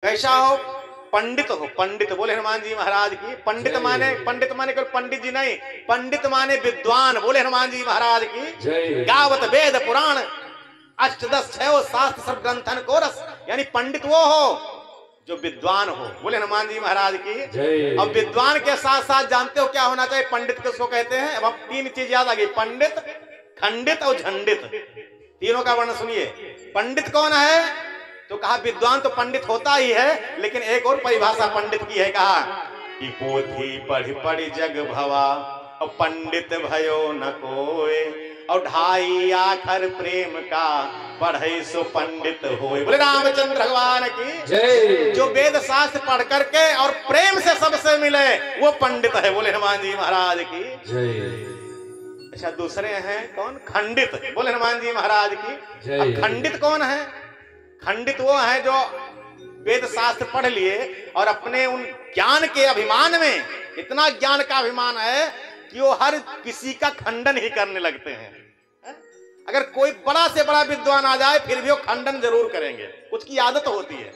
कैसा हो? पंडित हो। पंडित बोले हनुमान जी महाराज की। पंडित माने केवल पंडित जी नहीं, पंडित माने विद्वान। बोले हनुमान जी महाराज की। गावत वेद पुराण अष्टदश छयो शास्त्र सब ग्रंथन को रस, यानी पंडित वो हो जो विद्वान हो। बोले हनुमान जी महाराज की। अब विद्वान के साथ साथ जानते हो क्या होना चाहिए? पंडित किसको कहते हैं? अब तीन चीज याद आ गई, पंडित, खंडित और झंडित। तीनों का वर्णन सुनिए। पंडित कौन है? तो कहा विद्वान तो पंडित होता ही है, लेकिन एक और परिभाषा पंडित की है, कहा कि पोथी पढ़ पढ़ जग भवा और पंडित भयो न कोय, और ढाई आखर प्रेम का पढ़े सो पंडित होए। बोले रामचंद्र भगवान की। जो वेद शास्त्र पढ़ करके और प्रेम से सबसे मिले वो पंडित है। बोले हनुमान जी महाराज की। अच्छा, दूसरे हैं कौन? खंडित। बोले हनुमान जी महाराज की। अब खंडित कौन है? खंडित वो है जो वेद शास्त्र पढ़ लिए और अपने उन ज्ञान के अभिमान में, इतना ज्ञान का अभिमान है कि वो हर किसी का खंडन ही करने लगते हैं। अगर कोई बड़ा से बड़ा विद्वान आ जाए फिर भी वो खंडन जरूर करेंगे, उसकी आदत होती है।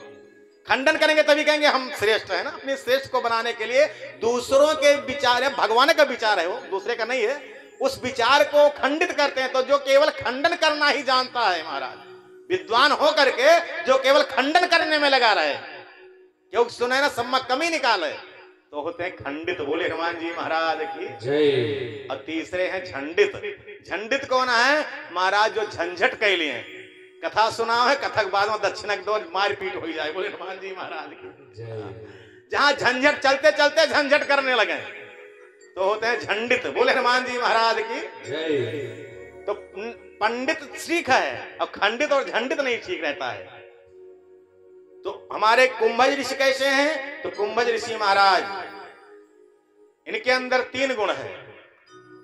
खंडन करेंगे तभी कहेंगे हम श्रेष्ठ है ना। अपने श्रेष्ठ को बनाने के लिए दूसरों के विचार है, भगवान का विचार है वो, दूसरे का नहीं है, उस विचार को खंडित करते हैं। तो जो केवल खंडन करना ही जानता है महाराज, विद्वान हो करके जो केवल खंडन करने में लगा रहे, क्योंकि सुने ना सम्मा कमी निकाले, तो होते हैं खंडित। बोले हनुमान जी महाराज की जय। और तीसरे हैं झंडित। झंडित कौन है? महाराज जो झंझट कह लिए, कथा सुनाओ है, कथक बाद में दक्षिणक दो मारपीट हो जाए। बोले हनुमान जी महाराज की। जहां झंझट चलते चलते झंझट करने लगे तो होते हैं झंडित। बोले हनुमान जी महाराज की जय। तो पंडित ठीक है और खंडित और झंडित नहीं ठीक रहता है। तो हमारे कुंभज ऋषि कैसे हैं? तो कुंभज ऋषि महाराज, इनके अंदर 3 गुण है।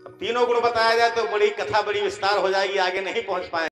अब तीनों गुण बताया जाए तो बड़ी कथा बड़ी विस्तार हो जाएगी, आगे नहीं पहुंच पाए।